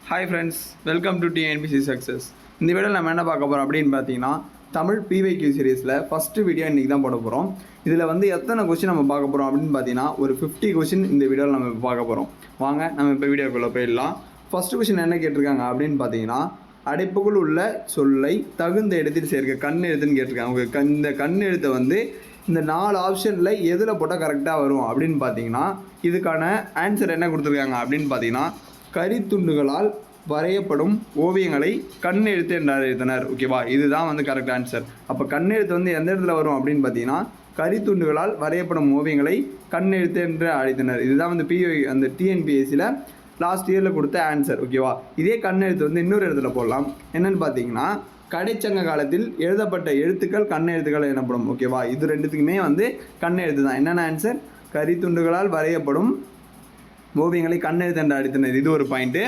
Hi friends, welcome to TNPSC success. இந்த வீடியோவில் நம்ம என்ன பார்க்க போகிறோம் அப்படின்னு பார்த்தீங்கன்னா, தமிழ் பிவைக்யூ சீரீஸில் ஃபஸ்ட்டு வீடியோ இன்றைக்கி தான் போட போகிறோம். இதில் வந்து எத்தனை கொஸ்டின் நம்ம பார்க்க போகிறோம் அப்படின்னு பார்த்தீங்கன்னா, ஒரு 50 கொஸ்டின் இந்த வீடியோவில் நம்ம பார்க்க போகிறோம். வாங்க நம்ம இப்போ வீடியோக்குள்ளே போயிடலாம். ஃபஸ்ட்டு கொஸ்டின் என்ன கேட்டிருக்காங்க அப்படின்னு பார்த்தீங்கன்னா, அடைப்புக்குள் உள்ள சொல்லை தகுந்த இடத்தில் சேர்க்க கண் எழுத்துன்னு கேட்டிருக்காங்க. உங்களுக்கு இந்த கண் எழுத்தை வந்து இந்த 4 ஆப்ஷனில் எதில் போட்டால் கரெக்டாக வரும் அப்படின்னு பார்த்தீங்கன்னா, இதுக்கான ஆன்சர் என்ன கொடுத்துருக்காங்க அப்படின்னு பார்த்தீங்கன்னா, கரித்துண்டுகளால் வரையப்படும் ஓவியங்களை கண் எழுத்து என்று அழைத்தனர். ஓகேவா, இதுதான் வந்து கரெக்ட் ஆன்சர். அப்போ கண் எழுத்து வந்து எந்த இடத்துல வரும் அப்படின்னு பார்த்தீங்கன்னா, கரித்துண்டுகளால் வரையப்படும் ஓவியங்களை கண் எழுத்து என்று அழைத்தனர். இதுதான் வந்து அந்த டிஎன்பிஎஸ்சியில் லாஸ்ட் இயரில் கொடுத்த ஆன்சர். ஓகேவா, இதே கண் எழுத்து வந்து இன்னொரு இடத்துல போடலாம். என்னென்னு பார்த்தீங்கன்னா, கடைச்சங்க காலத்தில் எழுதப்பட்ட எழுத்துக்கள் கண் எழுத்துக்கள் எனப்படும். ஓகேவா, இது ரெண்டுத்துக்குமே வந்து கண் எழுத்து தான். என்னென்ன ஆன்சர்? கரித்துண்டுகளால் வரையப்படும் ஓவியங்களை கண்ணெழுத்து என்று அழைத்தனர். இது ஒரு பாயிண்ட்டு.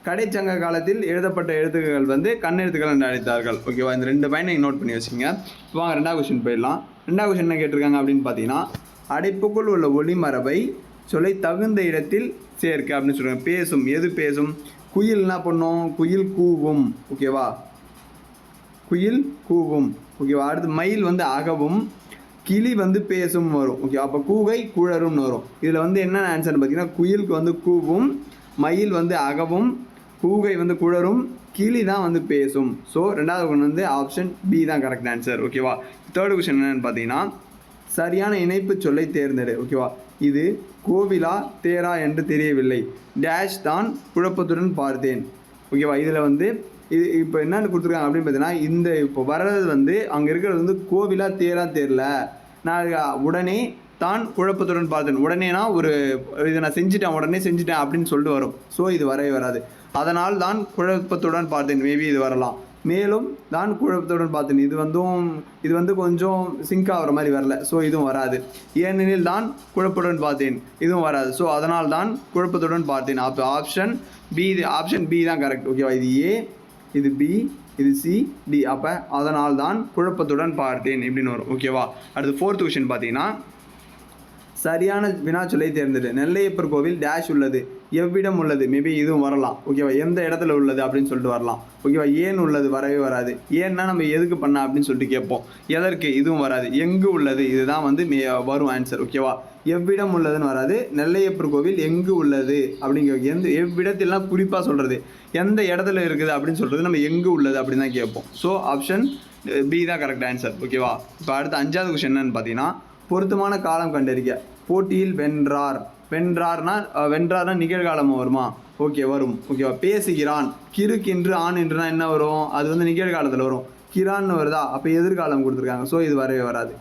கடைச்சங்க காலத்தில் எழுதப்பட்ட எழுத்துக்கள் வந்து கண்ணெழுத்துக்கள் என்று அழைத்தார்கள். ஓகேவா, இந்த 2 பாயிண்ட் நீங்கள் நோட் பண்ணி வச்சுங்க. இப்போ வாங்க 2வது கொஸ்டின் போயிடலாம். 2வது கொஸ்டின் என்ன கேட்டிருக்காங்க அப்படின்னு பார்த்தீங்கன்னா, அடைப்புக்குள் உள்ள ஒளிமரபை சொல்லை தகுந்த இடத்தில் சேர்க்க அப்படின்னு சொல்லுவாங்க. பேசும், எது பேசும்? குயில் என்ன பண்ணும்? குயில் கூவும். ஓகேவா, குயில் கூவும். ஓகேவா, அடுத்து மயில் வந்து அகவும், கிளி வந்து பேசும் வரும். ஓகே, அப்போ கூகை குழரும்னு வரும். இதில் வந்து என்ன ஆன்சர்னு பார்த்தீங்கன்னா, குயிலுக்கு வந்து கூவும், மயில் வந்து அகவும், கூகை வந்து குழரும், கிளி தான் வந்து பேசும். ஸோ 2வது கொண்டு வந்து ஆப்ஷன் பி தான் கரெக்ட் ஆன்சர். ஓகேவா, 3rd கொஸ்டின் என்னென்னு பார்த்தீங்கன்னா, சரியான இணைப்பு சொல்லை தேர்ந்தெடு. ஓகேவா, இது கோவிலா தேரா என்று தெரியவில்லை, டேஷ் தான் குழப்பத்துடன் பார்த்தேன். ஓகேவா, இதில் வந்து இது இப்போ என்னென்னு கொடுத்துருக்காங்க அப்படின்னு பார்த்தீங்கன்னா, இந்த இப்போ வர்றது வந்து அங்கே இருக்கிறது வந்து கோவிலா தேரா தெரியல, நான் உடனே தான் குழப்பத்துடன் பார்த்தேன். உடனேனா ஒரு இதை நான் உடனே செஞ்சுட்டேன் அப்படின்னு சொல்லிட்டு வரும். ஸோ இது வரவே வராது. அதனால் தான் குழப்பத்துடன் பார்த்தேன், மேபி இது வரலாம். மேலும் தான் குழப்பத்துடன் பார்த்தேன், இது வந்து கொஞ்சம் சிங்க் ஆகிற மாதிரி வரல. ஸோ இதுவும் வராது. ஏனெனில் தான் குழப்பத்துடன் பார்த்தேன், இதுவும் வராது. ஸோ அதனால் தான் குழப்பத்துடன் பார்த்தேன். அப்போ ஆப்ஷன் பி தான் கரெக்ட். ஓகேவா, இது ஏ, இது பி, இது சி, டி. அப்போ அதனால் தான் குழப்பத்துடன் பார்த்தேன் இப்படின்னு வரும். ஓகேவா, அடுத்து 4th கொஸ்டின் பார்த்தீங்கன்னா, சரியான வினாச்சொல்லை தேர்ந்தெடு. நெல்லையப்பர் கோவில் டேஷ் உள்ளது, எவ்விடம் உள்ளது? மேபி இதுவும் வரலாம். ஓகேவா, எந்த இடத்துல உள்ளது அப்படின்னு சொல்லிட்டு வரலாம். ஓகேவா, ஏன் உள்ளது வரவே வராது. ஏன்னா நம்ம எதுக்கு பண்ண அப்படின்னு சொல்லிட்டு கேட்போம். எதற்கு? இதுவும் வராது. எங்கு உள்ளது? இதுதான் வந்து வரும் ஆன்சர். ஓகேவா, எவ்விடம் உள்ளதுன்னு வராது. நெல்லையப்பர் கோவில் எங்கு உள்ளது அப்படிங்க எவ்விடத்திலாம் குறிப்பாக சொல்கிறது, எந்த இடத்துல இருக்குது அப்படின்னு சொல்கிறது நம்ம எங்கு உள்ளது அப்படின்னு தான் கேட்போம். ஸோ ஆப்ஷன் பி தான் கரெக்ட் ஆன்சர். ஓகேவா, இப்போ அடுத்த 5வது கொஸ்டின் என்னன்னு பார்த்தீங்கன்னா, பொருத்தமான காலம் கண்டறிக்க. போட்டியில் வென்றார்னா நிகழ்காலம் வருமா? ஓகே, வரும். ஓகேவா, பேசுகிறான், கிறுக்கின்று ஆண் என்றுனா என்ன வரும்? அது வந்து நிகழ்காலத்தில் வரும். கிரான்னு வருதா? அப்போ எதிர்காலம் கொடுத்துருக்காங்க. ஸோ இது வரவே வராது.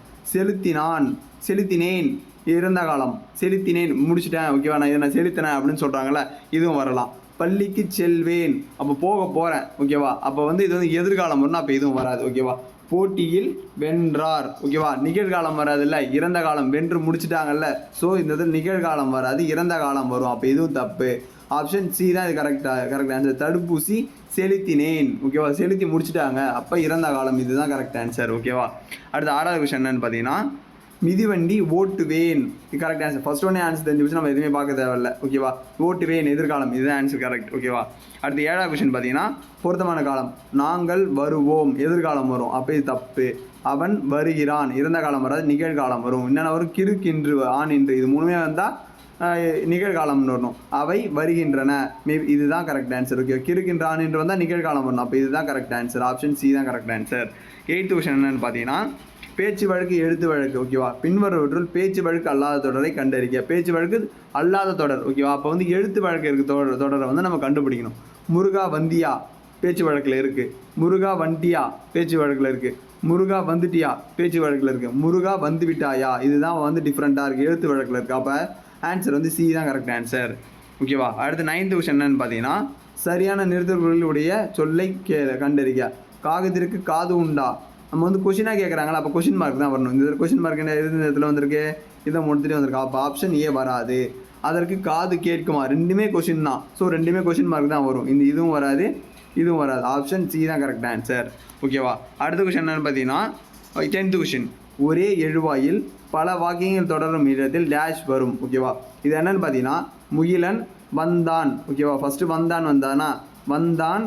செலுத்தினேன், இறந்த காலம். செலுத்தினேன் முடிச்சுட்டேன். ஓகேவா, நான் செலுத்தினேன் அப்படின்னு சொல்கிறாங்களே, இதுவும் வரலாம். பள்ளிக்கு செல்வேன், அப்போ போக போகிறேன். ஓகேவா, அப்போ வந்து இது வந்து எதிர்காலம் வரும்னா அப்போ இதுவும் வராது. ஓகேவா, போட்டியில் வென்றார். ஓகேவா, நிகழ்காலம் வராது இல்லை, இறந்த காலம், வென்று முடிச்சுட்டாங்கல்ல. ஸோ இந்த இதில் நிகழ்காலம் வராது, இறந்த காலம் வரும். அப்போ இதுவும் தப்பு. ஆப்ஷன் சி தான் இது கரெக்ட் ஆன்சர். தடுப்பூசி செலுத்தினேன். ஓகேவா, செலுத்தி முடிச்சுட்டாங்க, அப்போ இறந்த காலம். இதுதான் கரெக்ட் ஆன்சர். ஓகேவா, அடுத்த 6வது கொஸ்டின் என்னன்னு பார்த்தீங்கன்னா, மிதிவண்டி ஓட்டுவேன். இது கரெக்ட் ஆன்சர். ஃபர்ஸ்ட் ஒன்னே ஆன்சர் தெரிஞ்சு வச்சு நம்ம எதுவுமே பார்க்க தேவையில்லை. ஓகேவா, ஓட்டுவேன் எதிர்காலம், இதுதான் ஆன்சர் கரெக்ட். ஓகேவா, அடுத்து 7வது கொஸ்டின் பார்த்தீங்கன்னா, பொருத்தமான காலம். நாங்கள் வருவோம், எதிர்காலம் வரும். அப்போ இது தப்பு. அவன் வருகிறான், இறந்த காலம் வராது, நிகழ்காலம் வரும். என்னென்ன வரும்? கிறுக்கின்று, ஆண் இன்று, இது 3மே வந்தால் நிகழ்காலம்னு வரணும். அவை வருகின்றன, இதுதான் கரெக்ட் ஆன்சர். ஓகே, கிறுக்கின்ற ஆண் என்று வந்தால் நிகழ்காலம் வரணும். அப்போ இதுதான் கரெக்ட் ஆன்சர். ஆப்ஷன் சி தான் கரெக்ட் ஆன்சர். 8th கொஸ்டின் என்னென்னு பார்த்தீங்கன்னா, பேச்சு வழக்கு எழுத்து வழக்கு. ஓகேவா, பின்வருவற்றுள் பேச்சு வழக்கு அல்லாத தொடரை கண்டறிக்க. பேச்சு வழக்கு அல்லாத தொடர். ஓகேவா, அப்போ வந்து எழுத்து வழக்கு இருக்குது, தொடரை வந்து நம்ம கண்டுபிடிக்கணும். முருகா வந்தியா பேச்சு வழக்கில் இருக்குது. முருகா வண்டியா பேச்சு வழக்கில் இருக்குது. முருகா வந்துட்டியா பேச்சு வழக்கில் இருக்குது. முருகா வந்து விட்டாயா, இதுதான் வந்து டிஃப்ரெண்ட்டாக இருக்குது, எழுத்து வழக்கில் இருக்குது. அப்போ ஆன்சர் வந்து சி தான் கரெக்ட் ஆன்சர். ஓகேவா, அடுத்து 9th கொஸ்டின் என்னன்னு பார்த்தீங்கன்னா, சரியான நிறுத்தல்களுடைய சொல்லை கண்டறிக்க. காகத்திற்கு காது உண்டா? நம்ம வந்து கொஷினாக கேட்குறாங்களா, அப்போ கொஷின் மார்க் தான் வரணும். இந்த கொஷின் மார்க் என்ன எது இடத்துல வந்திருக்கு? இதை முடித்துட்டு வந்திருக்கு. அப்போ ஆப்ஷன் ஏ வராது. அதற்கு காது கேட்குமா? 2மே கொஷின் தான். ஸோ 2மே கொஷின் மார்க் தான் வரும். இதுவும் வராது, இதுவும் வராது. ஆப்ஷன் சி தான் கரெக்ட் ஆன்சர். ஓகேவா, அடுத்த கொஷின் என்னென்னு பார்த்தீங்கன்னா, 10th கொஷின். ஒரே எழுவாயில் பல வாக்கியங்கள் தொடரும் இடத்தில் டேஷ் வரும். ஓகேவா, இது என்னென்னு பார்த்தீங்கன்னா, முகிலன் வந்தான். ஓகேவா, ஃபஸ்ட்டு வந்தானா, வந்தான்,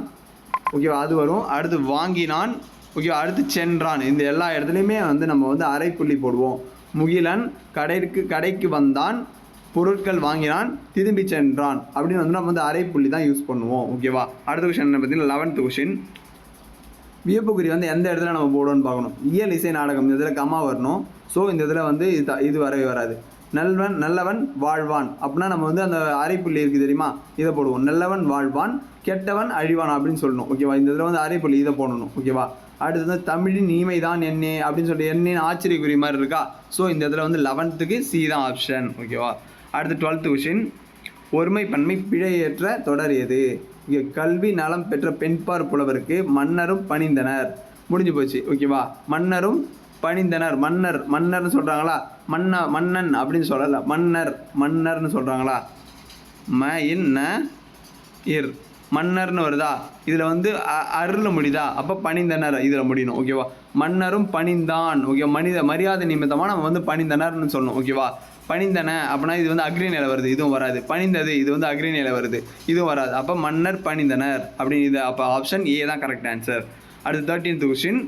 ஓகேவா, அது வரும். அடுத்து வாங்கினான், ஓகேவா, அடுத்து சென்றான். இந்த எல்லா இடத்துலையுமே வந்து நம்ம வந்து அரைப்புள்ளி போடுவோம். முகிலன் கடைக்கு வந்தான், பொருட்கள் வாங்கினான், திரும்பி சென்றான் அப்படின்னு வந்து நம்ம வந்து அரைப்புள்ளி தான் யூஸ் பண்ணுவோம். ஓகேவா. அடுத்த கொஷின் என்ன பார்த்தீங்கன்னா 11th கொஷின். வியப்புக்குறி வந்து எந்த இடத்துல நம்ம போடுவோம்னு பார்க்கணும். இயல் இசை நாடகம் இந்த இதில் கம்மா வரணும். ஸோ இந்த இதில் வந்து இது வரவே வராது. நல்லவன் வாழ்வான் அப்படின்னா நம்ம வந்து அந்த அரைப்புள்ளி இருக்குது தெரியுமா, இதை போடுவோம். நல்லவன் வாழ்வான், கெட்டவன் அழிவான் அப்படின்னு சொல்லணும். ஓகேவா. இந்த இதில் வந்து அரைப்புள்ளி இதை போடணும். ஓகேவா. அடுத்து வந்து தமிழின் இனிமை தான் என்னே அப்படின்னு சொல்லிட்டு என்னன்னு ஆச்சரியக்குறி மாதிரி இருக்கா. ஸோ இந்த இதில் வந்து 11th சி தான் ஆப்ஷன். ஓகேவா. அடுத்து 12th கொஷின். ஒருமை பன்மை பிழையற்ற தொடர் எது? இங்கே கல்வி நலம் பெற்ற பெண்பார் புலவருக்கு மன்னரும் பணிந்தனர். முடிஞ்சு போச்சு. ஓகேவா. மன்னரும் பணிந்தனர். மன்னர்னு சொல்கிறாங்களா, மன்னன் அப்படின்னு சொல்லலை, மன்னர்னு சொல்கிறாங்களா, மன்னர்னு வருதா, இதில் வந்து அருள் முடியுதா, அப்போ பணிந்தனர் இதில் முடியணும். ஓகேவா. மன்னரும் பணிந்தான், ஓகே, மரியாதை நிமித்தமாக நம்ம வந்து பணிந்தனர்னு சொல்லணும். ஓகேவா. பணிந்தன அப்படின்னா இது வந்து அக்ரி நிலை வருது, இதுவும் வராது. பணிந்தது இது வந்து அக்ரி நிலை வருது, இதுவும் வராது. அப்போ மன்னர் பணிந்தனர் அப்படின்னு இது. அப்போ ஆப்ஷன் ஏ தான் கரெக்ட் ஆன்சர். அடுத்து 13th கொஷின்.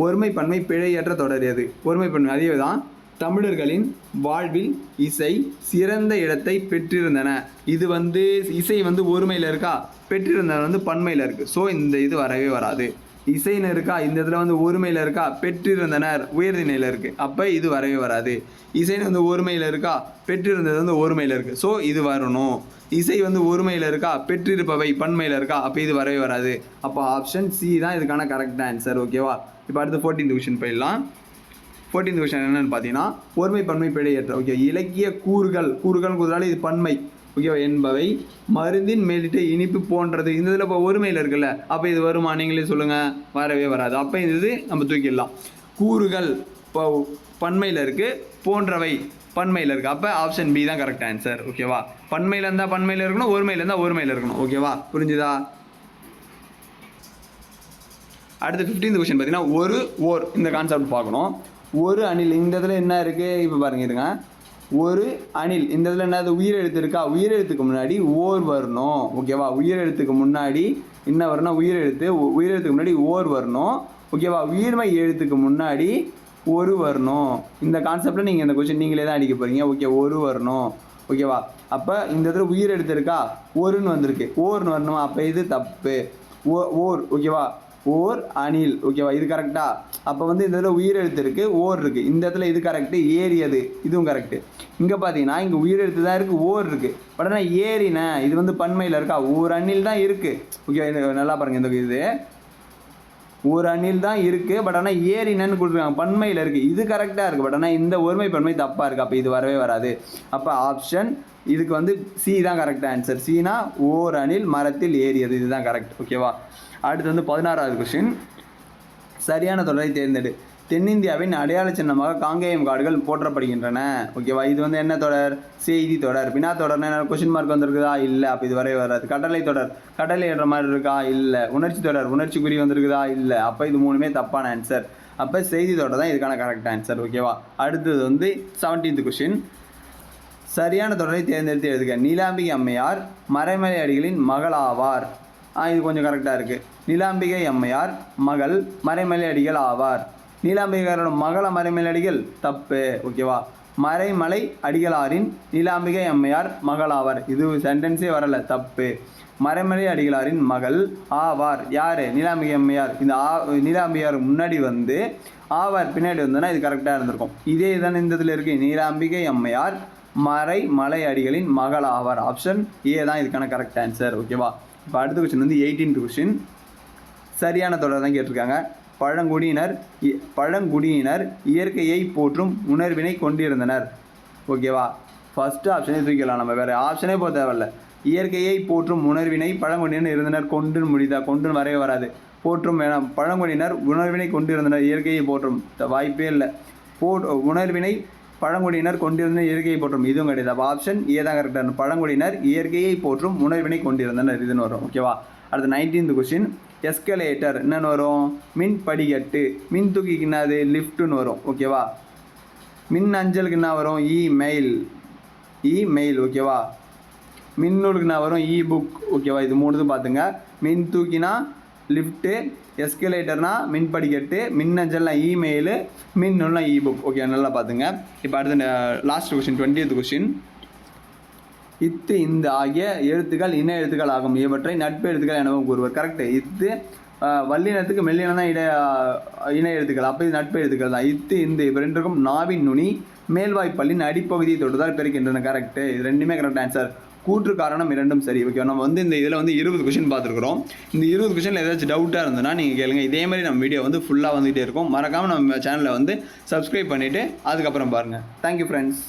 ஒருமை பன்மை பிழையற்ற தொடர் எது? ஒருமை பன்மை அதே தான். தமிழர்களின் வாழ்வில் இசை சிறந்த இடத்தை பெற்றிருந்தன. இது வந்து இசை வந்து ஒருமையில் இருக்கா, பெற்றிருந்தன வந்து பன்மையில் இருக்குது. ஸோ இந்த இது வரவே வராது. இசைன்னு இருக்கா, இந்த இதில் வந்து ஒருமையில் இருக்கா, பெற்றிருந்தனர் உயர்திணையில் இருக்குது, அப்போ இது வரவே வராது. இசைன்னு வந்து ஒருமையில் இருக்கா, பெற்றிருந்தது வந்து ஒருமையில் இருக்குது, ஸோ இது வரணும். இசை வந்து ஒருமையில் இருக்கா, பெற்றிருப்பவை பன்மையில் இருக்கா, அப்போ இது வரவே வராது. அப்போ ஆப்ஷன் சி தான் இதுக்கான கரெக்ட் ஆன்சர். ஓகேவா. இப்போ அடுத்து 14th கொஷின் போயிடலாம். 14th கொஷின் என்னென்னு பார்த்தீங்கன்னா ஒருமை பன்மை பிழையற்ற. ஓகே, இலக்கிய கூறுகள் இது பன்மை. ஓகேவா. என்பவை மருந்தின் மேலிட்ட இனிப்பு போன்றது. இந்த இதில் இப்போ ஒருமையில் இருக்குல்ல, அப்போ இது வருமா, நீங்களே சொல்லுங்கள். வரவே வராது. அப்போ இது நம்ம தூக்கிடலாம். கூறுகள் இப்போ பன்மையில் இருக்குது, போன்றவை பன்மையில் இருக்குது, அப்போ ஆப்ஷன் பி தான் கரெக்ட் ஆன்சர். ஓகேவா. பன்மையில் இருந்தால் பன்மையில் இருக்கணும், ஒருமையில் இருந்தால் ஒருமையில் இருக்கணும். ஓகேவா, புரிஞ்சுதா. அடுத்து 15th கொஷின் பார்த்தீங்கன்னா இந்த கான்செப்ட் பார்க்கணும். ஒரு அணில் இந்த இதில் என்ன இருக்குது இப்போ பாருங்க, இருங்க. ஒரு அணில் இந்த இதில் என்னது உயிரெழுத்து இருக்கா, உயிரெழுத்துக்கு முன்னாடி ஓர் வரணும். ஓகேவா. உயிரெழுத்துக்கு முன்னாடி என்ன வரணும், உயிரெழுத்துக்கு முன்னாடி ஓர் வரணும். ஓகேவா. உயிர்மை எழுத்துக்கு முன்னாடி ஒரு வரணும். இந்த கான்செப்டில் நீங்கள் இந்த கொஸ்டின் நீங்களே தான் அடிக்க போகிறீங்க. ஓகே, ஒரு வரணும். ஓகேவா. அப்போ இந்த இதில் உயிரெழுத்து இருக்கா, ஓருன்னு வந்திருக்கு, ஓர்னு வரணும். அப்போ இது தப்பு. ஓர். ஓகேவா. ஓர் அணில். ஓகேவா. இது கரெக்டா. அப்போ வந்து இந்த இதில் உயிரெழுத்து இருக்குது, ஓர் இருக்குது. இந்த இடத்துல இது கரெக்டு. ஏறியது இதுவும் கரெக்டு. இங்கே பார்த்தீங்கன்னா இங்கே உயிரெழுத்து தான் இருக்குது, ஓர் இருக்குது. பட் ஆனால் ஏறின இது வந்து பன்மையில் இருக்கா, ஒரு அணில் தான் இருக்குது. ஓகே, நல்லா பாருங்கள். இந்த இது ஒரு அணில் தான் இருக்குது, பட் ஆனால் ஏறினன்னு கொடுத்துருக்காங்க, பன்மையில் இருக்குது. இது கரெக்டாக இருக்குது, பட் ஆனால் இந்த ஒருமை பன்மை தப்பாக இருக்குது. அப்போ இது வரவே வராது. அப்போ ஆப்ஷன் இதுக்கு வந்து சி தான் கரெக்ட் ஆன்சர். சினா ஓர் அணில் மரத்தில் ஏறியது, இதுதான் கரெக்ட். ஓகேவா. அடுத்து வந்து 16வது கொஷின். சரியான தொடரை தேர்ந்தெடு. தென்னிந்தியாவின் அடையாள சின்னமாக காங்கேயம் காடுகள் போற்றப்படுகின்றன. ஓகேவா. இது வந்து என்ன தொடர், செய்தி தொடர். வினா தொடர்னா என்ன, கொஷின் மார்க் வந்திருக்குதா, இல்லை, அப்போ இது வரவே வராது. கட்டளை தொடர், கட்டளை ஏற மாதிரி இருக்கா, இல்லை. உணர்ச்சி தொடர், உணர்ச்சி குறி வந்திருக்குதா, இல்லை. அப்போ இது மூணுமே தப்பான ஆன்சர். அப்போ செய்தி தொடர் தான் இதுக்கான கரெக்ட் ஆன்சர். ஓகேவா. அடுத்தது வந்து 17th கொஷின். சரியான தொடரை தேர்ந்தெடுத்து எழுதுக. நீலாம்பிகை அம்மையார் மறைமலை அடிகளின் மகள் ஆவார். இது கொஞ்சம் கரெக்டாக இருக்குது. நீலாம்பிகை அம்மையார் மகள் மறைமலை அடிகள் ஆவார். நீலாம்பிகையாரோட மகள மறைமலை அடிகள் தப்பு. ஓகேவா. மறைமலை அடிகளாரின் நீலாம்பிகை அம்மையார் மகள் ஆவார். இது சென்டென்ஸே வரலை, தப்பு. மறைமலை அடிகளாரின் மகள் ஆவார் யார், நீலாம்பிகை அம்மையார். இந்த நீலாம்பிகையார் முன்னாடி வந்து ஆவார் பின்னாடி வந்தோன்னா இது கரெக்டாக இருந்திருக்கும். இதே தானே இந்த இதில் இருக்குது. நீலாம்பிகை அம்மையார் மறைமலை அடிகளின் மகள் ஆவார். ஆப்ஷன் ஏ தான் இதுக்கான கரெக்ட் ஆன்சர். ஓகேவா. இப்போ அடுத்த கொஸ்டின் வந்து 18th கொஸ்டின். சரியான தொடர் தான் கேட்டிருக்காங்க. பழங்குடியினர் இயற்கையை போற்றும் உணர்வினை கொண்டிருந்தனர். ஓகேவா. ஃபஸ்ட்டு ஆப்ஷனே தூக்கிடலாம், நம்ம வேறு ஆப்ஷனே போக தேவையில்ல. இயற்கையை போற்றும் உணர்வினை பழங்குடியினர் இருந்தனர். கொண்டுன்னு முடிதா, கொண்டுன்னு வரவே வராது. போற்றும் வேணாம். பழங்குடியினர் உணர்வினை கொண்டிருந்தனர், இயற்கையை போற்றும் வாய்ப்பே இல்லை. உணர்வினை பழங்குடியினர் கொண்டிருந்த இயற்கையை போற்றும், இதுவும் கிடையாது. அப்போ ஆப்ஷன் ஏ தான் கரெக்டாக. பழங்குடியினர் இயற்கையை போற்றும் உணர்வினை கொண்டிருந்தனர், இதுன்னு வரும். ஓகேவா. அடுத்து 19th கொஸ்டின். எஸ்கலேட்டர் என்னென்னு வரும், மின் படிக்கட்டு. மின் தூக்கிக்கு என்னது, லிஃப்ட்டுன்னு வரும். ஓகேவா. மின் அஞ்சலுக்கு என்ன வரும், இமெயில். ஓகேவா. மின்னூலுக்குனா வரும் இ புக். ஓகேவா, இது 3 பார்த்துங்க. மின் தூக்கினா லிஃப்ட்டு, எஸ்கலேட்டர்னா மின் படிக்கட்டு, மின்னஞ்சல்னா இமெயிலு, மின்னூல்னா இ புக். ஓகே, நல்லா பார்த்துங்க. இப்போ அடுத்த லாஸ்ட் கொஸ்டின், 20th கொஸ்டின். இத்து இந்த ஆகிய எழுத்துக்கள் இன எழுத்துக்கள் ஆகும். இவற்றை நட்பு எழுத்துக்கள் எனவும் கூறுவர். கரெக்டு. இத்து வல்லினத்துக்கு மெல்லினம் தான் இன எழுத்துக்கள், அப்போ இது நட்பு எழுத்துக்கள் தான். இத்து இந்த இவ் ரெண்டுக்கும் நாவின் நுனி மேல்வாய்ப்பல்லின் அடிப்பகுதியை தொட்டுதான் பிறக்கின்றன. கரெக்டு. இது ரெண்டுமே கரெக்ட் ஆன்சர். கூற்று காரணம் இரண்டும் சரி. ஓகே, நம்ம வந்து இந்த இதில் வந்து 20 கொஸ்டின் பார்த்துருக்குறோம். இந்த 20 கொஸ்டினில் ஏதாச்சும் டவுட்டாக இருந்ததுன்னா நீங்கள் கேளுங்க. இதே மாதிரி நம்ம வீடியோ வந்து ஃபுல்லாக வந்துகிட்டே இருக்கும். மறக்காமல் நம்ம சேனலை வந்து சப்ஸ்கிரைப் பண்ணிவிட்டு அதுக்கப்புறம் பாருங்கள். Thank you friends.